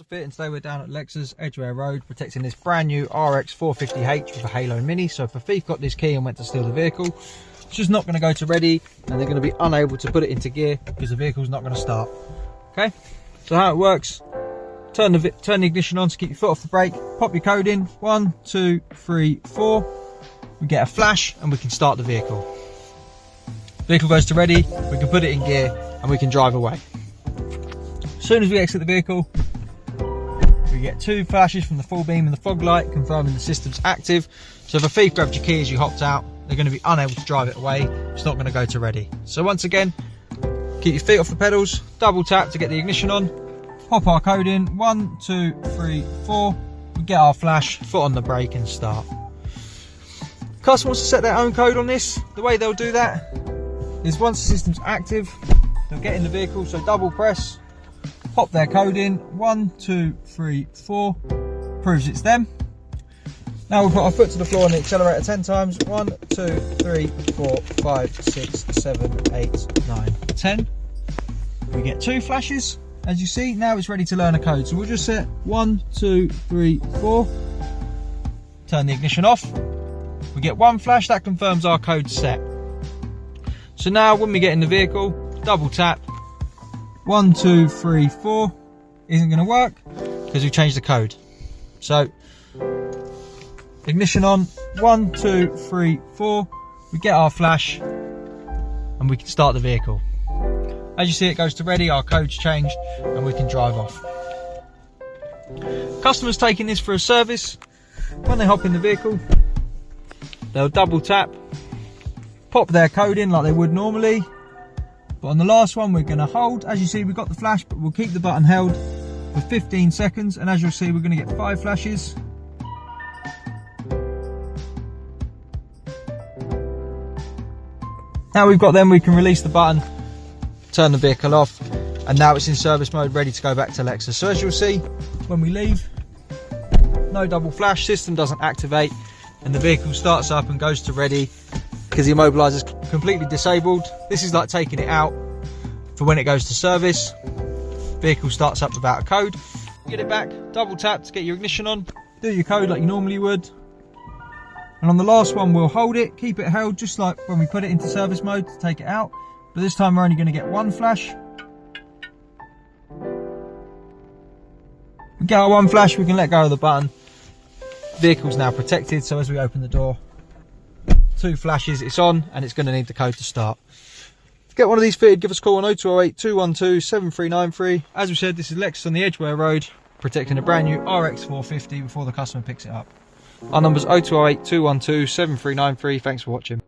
Fit, and today we're down at Lexus Edgware Road protecting this brand new Rx450h with a halo mini. So if a thief got this key and went to steal the vehicle, it's just not going to go to ready and they're going to be unable to put it into gear because the vehicle's not going to start. Okay, so how it works: turn the ignition on to keep your foot off the brake, pop your code in 1 2 3 4, we get a flash and we can start the vehicle. Vehicle goes to ready, we can put it in gear and we can drive away. As soon as we exit the vehicle, we get 2 flashes from the full beam and the fog light confirming the system's active. So if a thief grabbed your key as you hopped out, they're going to be unable to drive it away. It's not going to go to ready. So once again, keep your feet off the pedals, double tap to get the ignition on, pop our code in 1 2 3 4, we get our flash, foot on the brake and start. Customer wants to set their own code on this. The way they'll do that is once the system's active, they'll get in the vehicle, so double press, pop their code in 1 2 3 4, proves it's them. Now we'll put our foot to the floor on the accelerator 10 times. 1 2 3 4 5 6 7 8 9 10. We get 2 flashes. As you see, now it's ready to learn a code. So we'll just set 1 2 3 4, turn the ignition off. We get 1 flash, that confirms our code's set. So now when we get in the vehicle, double tap, 1 2 3 4 isn't going to work because we've changed the code. So ignition on, 1 2 3 4, we get our flash and we can start the vehicle. As you see, it goes to ready, our code's changed and we can drive off. Customers taking this for a service, when they hop in the vehicle, they'll double tap, pop their code in like they would normally. But on the last one, we're going to hold. As you see, we've got the flash, but we'll keep the button held for 15 seconds. And as you'll see, we're going to get 5 flashes. Now we've got them, we can release the button, turn the vehicle off, and now it's in service mode, ready to go back to Lexus. So as you'll see, when we leave, no double flash, system doesn't activate, and the vehicle starts up and goes to ready because the immobiliser is completely disabled. This is like taking it out for when it goes to service. Vehicle starts up without a code. Get it back, double tap to get your ignition on, do your code like you normally would. And on the last one, we'll hold it, keep it held just like when we put it into service mode to take it out. But this time we're only going to get 1 flash. We get our 1 flash, we can let go of the button. Vehicle's now protected, so as we open the door, 2 flashes, it's on, and it's going to need the code to start. To get one of these fitted, give us a call on 0208 212 7393. As we said, this is Lexus on the Edgware Road, protecting a brand new Rx450 before the customer picks it up. Our number's 0208 212 7393. Thanks for watching.